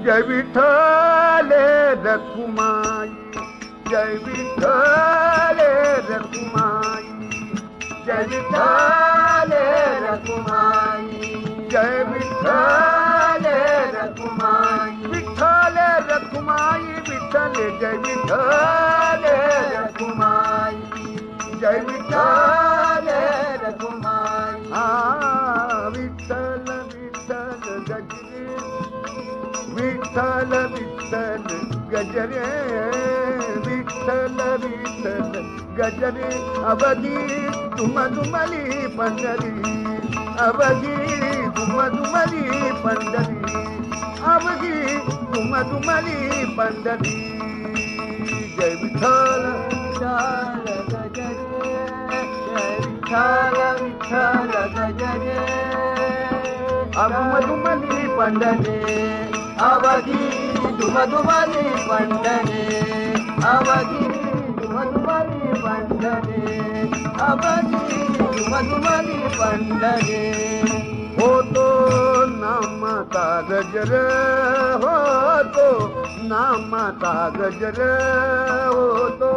जय विठ्ठल रखुमाई, जय विठ्ठल रखुमाई, जय विठ्ठल रखुमाई, जय विठ्ठल रखुमाई, विठ्ठल रखुमाई, विठ्ठल जय विठ्ठल रखुमाई, जय विठ्ठल रखुमाई. विठ्ठल विठ्ठल गजरे, विठ्ठल विठ्ठल गजरे, विठ्ठल विठ्ठल गजरे. अवघी दुमदुमली पंढरी, अवघी दुमदुमली पंढरी, अवघी दुमदुमली पंढरी. जय विठ्ठल विठ्ठल गजरे, जय विठ्ठल विठ्ठल गजरे. दुमदुमली पंढरे, अवघी दुमदुमली पंढरे, अवघी दुमदुमली पंढरे, अवघी दुमदुमली पंढरे. होतो नामाचा गजर, होतो नामाचा गजर, होतो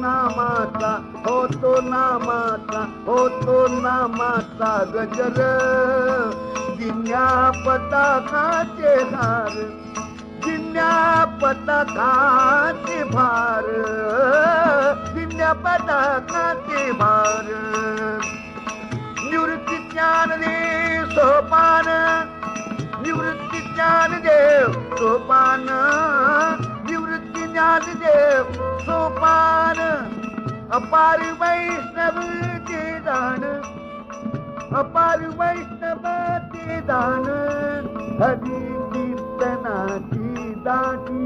नामाचा, होतो नामाचा, होतो नामाचा गजर. दिन्या पताकाचे हार, दिन्या पताकाचे भार, दिन्या पताकाचे भार. निवृत्ती ज्ञानदेव सोपान, निवृत्ती ज्ञानदेव सोपान, निवृत्ती ज्ञानदेव सोपान. अपार वैष्णव चे दान, अपार वैष्णव चे दान. हरी कीर्तनाची दाटी,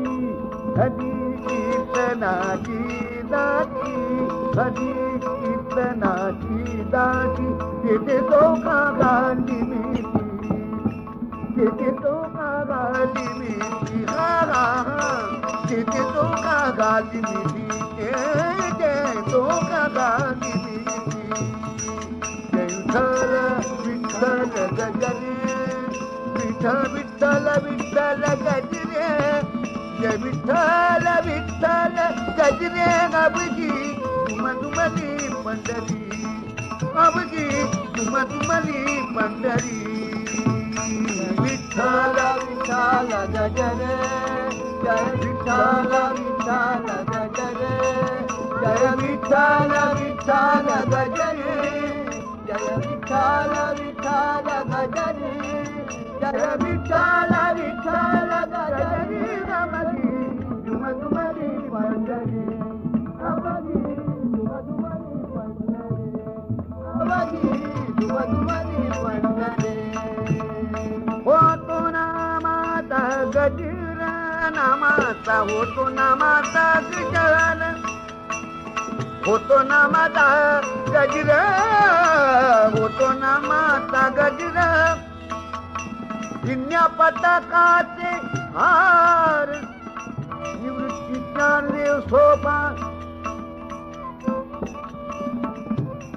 हरी कीर्तनाची दाटी, हरी कीर्तनाची दाटी. तेथे दोघा गाली मिठी, तेथे दोघा गाली मिठी, हा हा हा. तेथे दोघा गाली मिठी, तेथे दोघा गाली मिठी. जय विठ्ठल विठ्ठल गजरे, विठ्ठल विठ्ठल विठ्ठल गजरे, जय विठ्ठल विठ्ठल गजरे. अवघी दुमदुमली पंढरी, अवघी दुमदुमली पंढरी. विठ्ठल विठ्ठल गजरे, जय विठ्ठल विठ्ठल गजरे, जय विठ्ठल विठ्ठल गजरे, जय विठ्ठल विठ्ठल गजरे, जय विठ्ठल विठ्ठल गजरे. अवघी दुमदुमली पंढरी, अवघी दुमदुमली पंढरी, अवघी दुमदुमली पंढरी. होतो नामाचा गजर, नामाचा होतो नामाचा गजर, होतो नामाचा गजर, होतो नामाचा गजर. दिन्या पताकाचे हार, निवृत्ती ज्ञानदेव सोपान.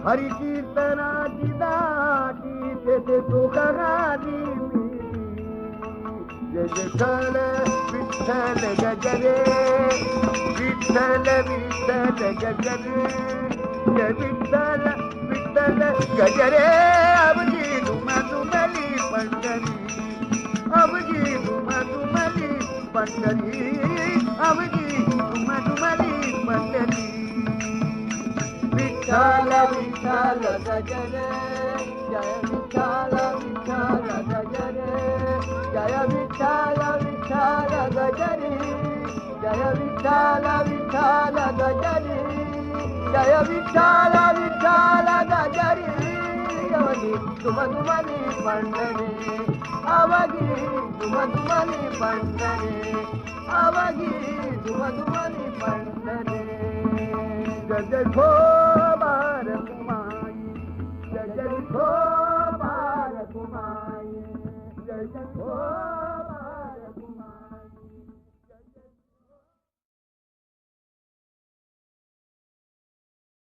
हरी कीर्तनाची दाटी, तेथे दोघा गाली मिठी. जय विठ्ठल विठ्ठल गजरे, विठ्ठल विठ्ठल गजरे, जय विठ्ठल विठ्ठल गजरे. अवघी दुमदुमली पंढरी, अवघी दुमदुमली पंढरी, अवघी दुमदुमली पंढरी. विठ्ठल विठ्ठल गजरे, जय विठ्ठल विठ्ठल गजरे, जय विठ्ठल विठ्ठल गजरे, जय विठ्ठल विठ्ठल गजरे, जय विठ्ठल विठ्ठल गजरे. अवघी दुमदुमली पंढरी, अवघी दुमदुमली पंढरी, अवघी दुमदुमली पंढरी. जय जय भो